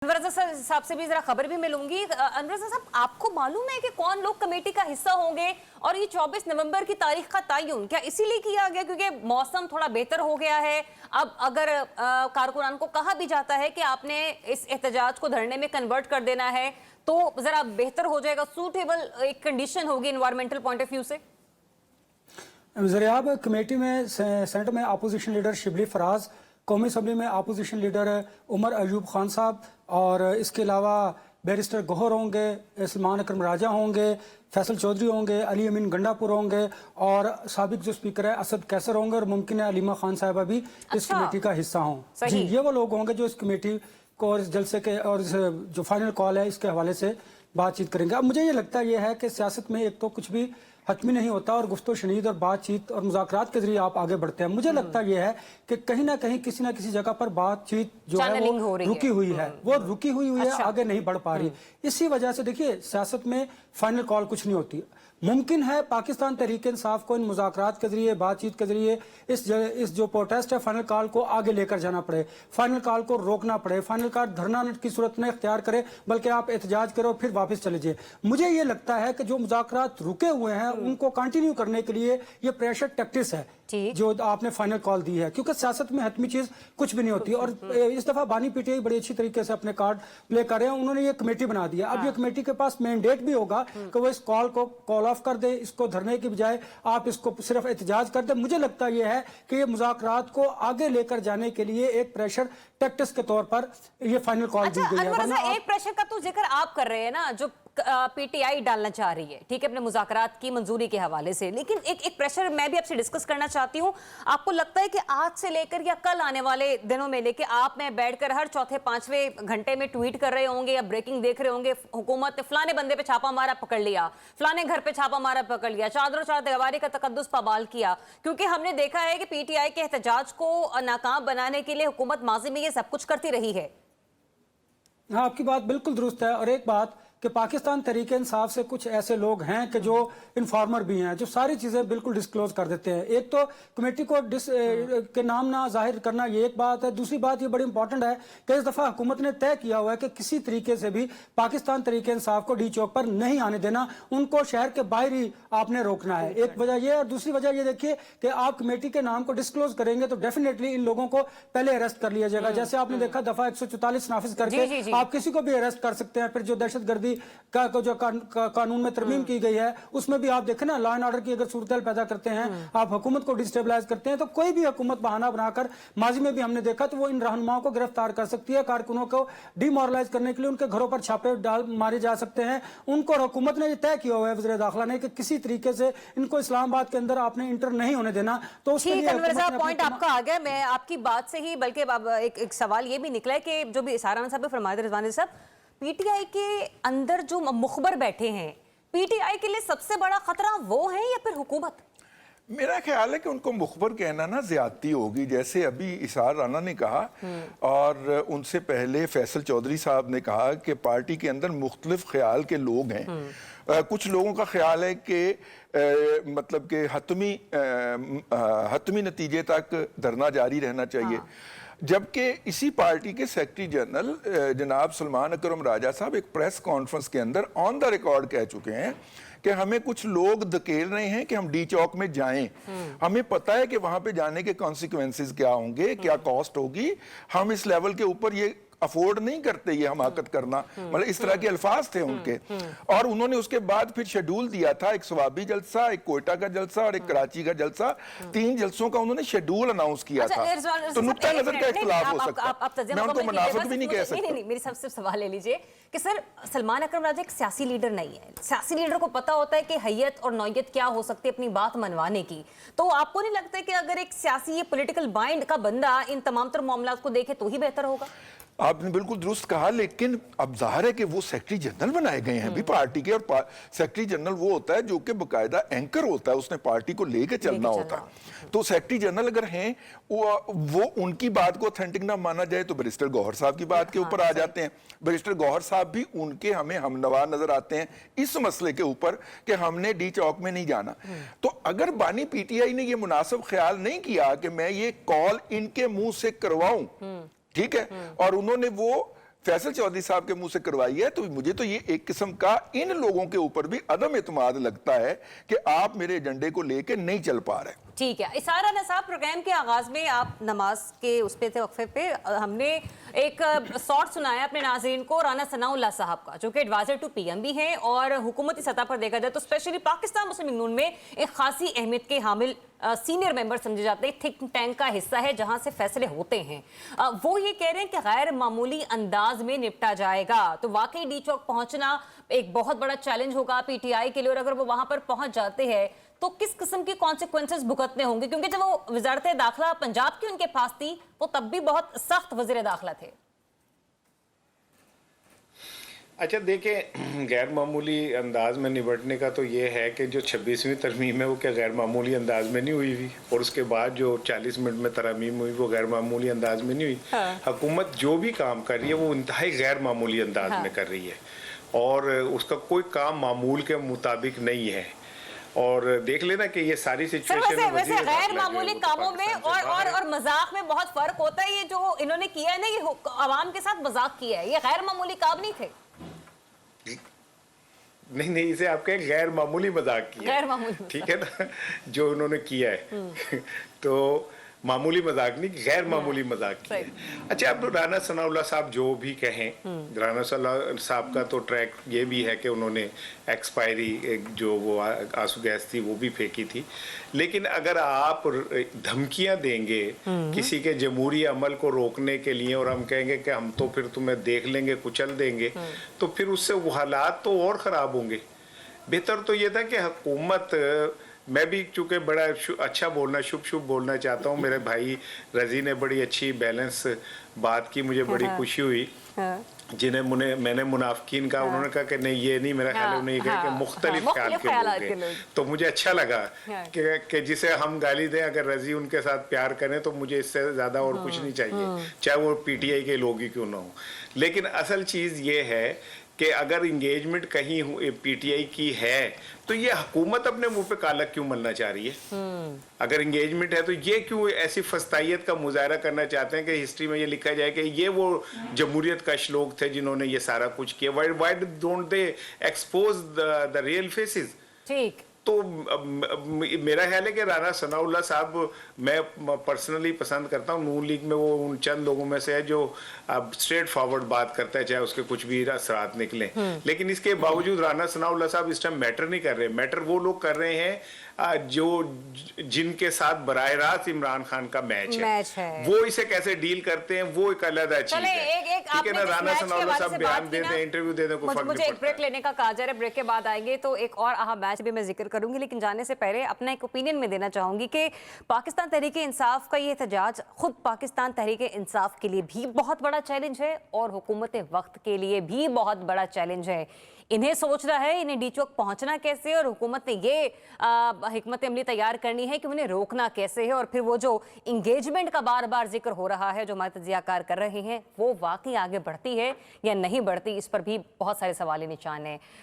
अनवर साहब से भी जरा खबर भी मिलूंगी। अनवर साहब, आपको मालूम है कि कौन लोग कमेटी का हिस्सा होंगे और ये 24 नवंबर की तारीख का तयन क्या इसीलिए किया गया क्योंकि मौसम थोड़ा बेहतर हो गया है? अब अगर कारकुनान को कहा भी जाता है कि आपने इस एहतजाज को धरने में कन्वर्ट कर देना है तो जरा बेहतर हो जाएगा, सूटेबल एक कंडीशन होगी इन्वायरमेंटल पॉइंट ऑफ व्यू से। वज़ीर-ए-आज़म कमेटी में सेनेट में अपोजिशन लीडर शिबली फराज, कौमी असम्बली में अपोजिशन लीडर उमर अयूब खान साहब और इसके अलावा बैरिस्टर गौहर होंगे, सलमान अकरम राजा होंगे, फैसल चौधरी होंगे, अली अमीन गंडापुर होंगे और साबिक जो स्पीकर है असद कैसर होंगे और मुमकिन है अलीमा खान साहिबा भी इस कमेटी का हिस्सा हों। जी, ये वो लोग होंगे जो इस कमेटी को और इस जलसे के और इस जो फाइनल कॉल है इसके हवाले से बातचीत करेंगे। अब मुझे ये लगता है कि सियासत में एक तो कुछ भी हतमी नहीं होता और गुफ्तो शनीद और बातचीत और मुज़ाकरात के जरिए आप आगे बढ़ते हैं। मुझे लगता ये है कि कहीं ना कहीं किसी ना किसी जगह पर बातचीत जो है वो रुकी हुई है, आगे नहीं बढ़ पा रही। इसी वजह से देखिए, सियासत में फाइनल कॉल कुछ नहीं होती। मुमकिन है पाकिस्तान तहरीक इंसाफ को इन मुज़ाकरात के जरिए, बातचीत के जरिए इस जो प्रोटेस्ट है फाइनल कॉल को आगे लेकर जाना पड़े, फाइनल कॉल को रोकना पड़े, फाइनल कॉल धरना की सूरत में इख्तियार करे, बल्कि आप एहतजाज करो फिर वापस चले जाइए। मुझे ये लगता है कि जो मुज़ाकरात रुके हुए हैं उनको कंटिन्यू करने के लिए ये प्रेशर टैक्टिक्स है जो आपने फाइनल कॉल दी है, क्योंकि सियासत में हतमी चीज कुछ भी नहीं होती। और इस दफा बानी पीटीआई बड़ी अच्छी तरीके से अपने कार्ड प्ले कर रहे हैं। उन्होंने ये कमेटी बना दिया। अब ये कमेटी के पास मैंडेट भी होगा कि वो इस कॉल को कॉल ऑफ कर दे, इसको धरने की बजाय आप इसको सिर्फ एहतजाज कर दे। मुझे लगता ये है कि ये मुज़ाकरात को आगे लेकर जाने के लिए एक प्रेशर टैक्टिक्स के तौर पर ये फाइनल कॉल दी गई है। एक प्रेशर का तो जिक्र आप कर रहे हैं ना, जो पीटीआई डालना चाह रही है, ठीक है, अपने मुज़ाकरात की मंजूरी के हवाले से, लेकिन एक प्रेशर मैं भी आपसे डिस्कस करना चाहती हूँ। आपको लगता है कि आज से लेकर या कल आने वाले दिनों में लेके आप में बैठकर हर चौथे पांचवें घंटे में ट्वीट कर रहे होंगे या ब्रेकिंग देख रहे होंगे, हुकूमत ने फलाने बंदे पे छापा मारा पकड़ लिया, फलाने घर पे छापा मारा पकड़ लिया, चादरों चार दीवारी का तकद्दुस पामाल किया? क्योंकि हमने देखा है कि पीटीआई के एहतजाज को नाकाम बनाने के लिए हुकूमत माजी में ये सब कुछ करती रही है। हाँ, आपकी बात बिल्कुल दुरुस्त है। और एक बात कि पाकिस्तान तहरीक इंसाफ से कुछ ऐसे लोग हैं कि जो इन्फॉर्मर भी हैं, जो सारी चीज़ें बिल्कुल डिस्क्लोज कर देते हैं। एक तो कमेटी को के नाम ना जाहिर करना, ये एक बात है। दूसरी बात ये बड़ी इंपॉर्टेंट है कि इस दफ़ा हुकूमत ने तय किया हुआ है कि किसी तरीके से भी पाकिस्तान तहरीक इंसाफ को डी चौक पर नहीं आने देना, उनको शहर के बाहर ही आपने रोकना है। एक वजह ये, और दूसरी वजह ये देखिए कि आप कमेटी के नाम को डिस्क्लोज करेंगे तो डेफिनेटली इन लोगों को पहले अरेस्ट कर लिया जाएगा। जैसे आपने देखा दफा 144 नाफिज करके आप किसी को भी अरेस्ट कर सकते हैं। फिर जो दहशतगर्दी का जो कानून में तरमीम की गई है उसमें भी आप देखें ना, लॉ एंड ऑर्डर की अगर सूरत पैदा करते हैं, आप हुकूमत को डिस्टेबलाइज करते हैं, तो कोई भी हुकूमत बहाना बनाकर, माजी में भी हमने देखा, तो वो इन रहनुमाओं को गिरफ्तार कर सकती है। कारकुनों को डिमोरलाइज करने के लिए उनके घरों पर छापे मारे जा सकते हैं। उनको हुकूमत ने तय किया हुआ है, वज़ीर दाखिला ने, कि किसी तरीके से इनको इस्लामाबाद के अंदर आपने इंटर नहीं होने देना। तो पॉइंट आपका आ गया। मैं आपकी बात से ही बल्कि एक सवाल ये भी निकला है कि जो भी सारा साहब फरमाए थे, रिजवान साहब, पीटीआई के अंदर जो मुखबर बैठे हैं, पीटीआई के लिए सबसे बड़ा खतरा वो है या फिर हुकूमत? मेरा ख्याल है कि उनको मुखबर कहना ना ज्यादती होगी। जैसे अभी इसार राना ने कहा और उनसे पहले फैसल चौधरी साहब ने कहा कि पार्टी के अंदर मुख्तलिफ ख्याल के लोग हैं। कुछ लोगों का ख्याल है कि मतलब कि हतमी नतीजे तक धरना जारी रहना चाहिए। जबकि इसी पार्टी के सेक्रेटरी जनरल जनाब सलमान अकरम राजा साहब एक प्रेस कॉन्फ्रेंस के अंदर ऑन द रिकॉर्ड कह चुके हैं कि हमें कुछ लोग धकेल रहे हैं कि हम डी चौक में जाएं। हमें पता है कि वहां पे जाने के कॉन्सिक्वेंसेस क्या होंगे, क्या कॉस्ट होगी। हम इस लेवल के ऊपर ये अफोर्ड नहीं करते ये हमाकत करना। मतलब इस तरह के अल्फाज थे उनके। और उन्होंने उसके बाद फिर शेड्यूल दिया था, एक सवाबी जलसा, एक कोयटा का जलसा और एक कराची का जलसा। 3 जलसों का उन्होंने शेड्यूल अनाउंस किया था। तो नुक्ता नजर का इख्तिलाफ हो सकता है, मैं उनको मुनाफिक भी नहीं कह सकता। मेरी सबसे सवाल ले लीजिए कि सर, सलमान अकरम राजा एक सियासी लीडर नहीं है। सियासी लीडर को पता होता है कि हैयत और नौयत क्या हो सकती है अपनी बात मनवाने की। तो आपको नहीं लगता कि अगर एक सियासी पॉलिटिकल माइंड का बंदा इन तमाम तर मामला को देखे तो ही बेहतर होगा? आपने बिल्कुल दुरुस्त कहा, लेकिन अब जाहिर है कि वो सेक्रेटरी जनरल बनाए गए हैं भी पार्टी के। और सेक्रेटरी जनरल वो होता है जो कि बाकायदा एंकर होता है, उसने पार्टी को लेके चलना होता है। तो सेक्रेटरी जनरल अगर हैं वो उनकी बात को ऑथेंटिक ना माना जाए तो बैरिस्टर गौहर साहब की बात के ऊपर आ जाते हैं। बैरिस्टर गौहर साहब भी उनके हमें हमनवा नजर आते हैं इस मसले के ऊपर कि हमने डी चौक में नहीं जाना। तो अगर बानी पीटीआई ने ये मुनासिब ख्याल नहीं किया कि मैं ये कॉल इनके मुंह से करवाऊं, ठीक है, और उन्होंने वो फैसल चौधरी साहब के मुंह से करवाई है, तो मुझे तो ये एक किस्म का इन लोगों के ऊपर भी अदम एतमाद लगता है कि आप मेरे एजेंडे को लेके नहीं चल पा रहे। ठीक है, इसारा नसाब, प्रोग्राम के आगाज में आप नमाज के उस पे थे, वक्फे पे, हमने एक शॉर्ट सुनाया अपने नाज़रीन को राना सनाउल्लाह साहब का, जो कि एडवाइजर टू पीएम भी हैं और हुकूमती सतह पर देखा जाए तो स्पेशली पाकिस्तान मुस्लिम लीग नून में एक खासी अहमियत के हामिल सीनियर मेंबर समझे जाते हैं, थिंक टैंक का हिस्सा है जहां से फैसले होते हैं। वो ये कह रहे हैं कि गैर मामूली अंदाज में निपटा जाएगा, तो वाकई डी चौक पहुंचना एक बहुत बड़ा चैलेंज होगा पीटीआई के लिए, और अगर वो वहां पर पहुंच जाते हैं तो किस किस्म की कॉन्सिक्वेंसेस भुगतने होंगे, क्योंकि जब वो वजारत दाखिला पंजाब की उनके पास थी वो तब भी बहुत सख्त वजीर दाखिला थे। अच्छा देखें, गैर मामूली अंदाज में निपटने का तो ये है कि जो 26वीं तरमीम है वो क्या गैर मामूली अंदाज में नहीं हुई हुई, और उसके बाद जो 40 मिनट में तरमीम हुई वो गैर मामूली अंदाज में नहीं हुई। हाँ। हुकूमत जो भी काम कर रही है वो इंतहाई गैर मामूली अंदाज में कर रही है, और उसका कोई काम मामूल के मुताबिक नहीं है। और देख लेना कि ये सारी सिचुएशन वैसे गैर मामूली कामों में और मजाक में बहुत फर्क होता है। ये जो इन्होंने किया है ना, ये आवाम के साथ मजाक किया है, ये गैर मामूली काम नहीं थे। नहीं, इसे आप कहें गैर मामूली मजाक किया, गैर मामूली, ठीक है ना, जो उन्होंने किया है तो मामूली मजाक नहीं, गैर मामूली मजाक किया है। अच्छा, अब राना सनाउल्लाह साहब जो भी कहें, राना सनाउल्लाह साहब का तो ट्रैक ये भी है कि उन्होंने एक्सपायरी जो वो आंसू गैस थी वो भी फेंकी थी, लेकिन अगर आप धमकियां देंगे किसी के जमहूरी अमल को रोकने के लिए और हम कहेंगे कि हम तो फिर तुम्हें देख लेंगे, कुचल देंगे, तो फिर उससे वो हालात तो और ख़राब होंगे। बेहतर तो ये था कि हुकूमत, मैं भी चूँकि बड़ा अच्छा बोलना, शुभ बोलना चाहता हूँ, मेरे भाई रजी ने बड़ी अच्छी बैलेंस बात की, मुझे बड़ी खुशी हुई। जिन्हें मैंने मुनाफिकीन कहा, उन्होंने कहा कि नहीं ये नहीं, मेरा ख्याल है उन्हें ये कहा कि मुख्तलिफ ख्याल के लोग हैं। तो मुझे अच्छा लगा कि जिसे हम गाली दें, अगर रजी उनके साथ प्यार करें तो मुझे इससे ज़्यादा और कुछ नहीं चाहिए, चाहे वो पीटीआई के लोग ही क्यों ना हो। लेकिन असल चीज़ ये है कि अगर इंगेजमेंट कहीं पीटीआई की है तो ये हुकूमत अपने मुंह पे काला क्यों मलना चाह रही है? अगर इंगेजमेंट है तो ये क्यों ऐसी फस्तायत का मुजाहरा करना चाहते हैं कि हिस्ट्री में ये लिखा जाए कि ये वो जमहूरियत कश लोग थे जिन्होंने ये सारा कुछ किया। Why don't they expose the real faces? ठीक, तो मेरा ख्याल है कि राना सनाउल्लाह साहब मैं पर्सनली पसंद करता हूँ, नून लीग में वो उन चंद लोगों में से है जो स्ट्रेट फॉरवर्ड बात करता है, चाहे उसके कुछ भी असरात निकले। लेकिन इसके बावजूद राना सनाउल्लाह साहब इस टाइम मैटर नहीं कर रहे। मैटर वो लोग कर रहे हैं जो जिनके साथ बराह रास्त इमरान खान का मैच है। वो इसे कैसे डील करते हैं वो एक अलग चीज है। ठीक है ना, राना सनाउल्लाह साहब बयान दे दें, इंटरव्यू दे दें, कोई फर्क नहीं पड़ता। मुझे एक ब्रेक लेने का कहा जा रहा है, ब्रेक के बाद आएंगे तो एक और अहम मैच भी मैं जिक्र करूंगी, लेकिन जाने से पहले अपना एक ओपिनियन में देना चाहूंगी कि पाकिस्तान तहरीक इंसाफ का ये एहतजाज खुद पाकिस्तान तहरीक इंसाफ के लिए भी बहुत बड़ा चैलेंज है और हुकूमत वक्त के लिए भी बहुत बड़ा चैलेंज है। इन्हें सोचना है इन्हें डी चौक पहुंचना कैसे, और हुकूमत ने ये हिकमत अमली तैयार करनी है कि उन्हें रोकना कैसे है, और फिर वो जो इंगेजमेंट का बार बार जिक्र हो रहा है जो हमारे तजियाकार कर रहे हैं वो वाकई आगे बढ़ती है या नहीं बढ़ती, इस पर भी बहुत सारे सवाल निशान हैं।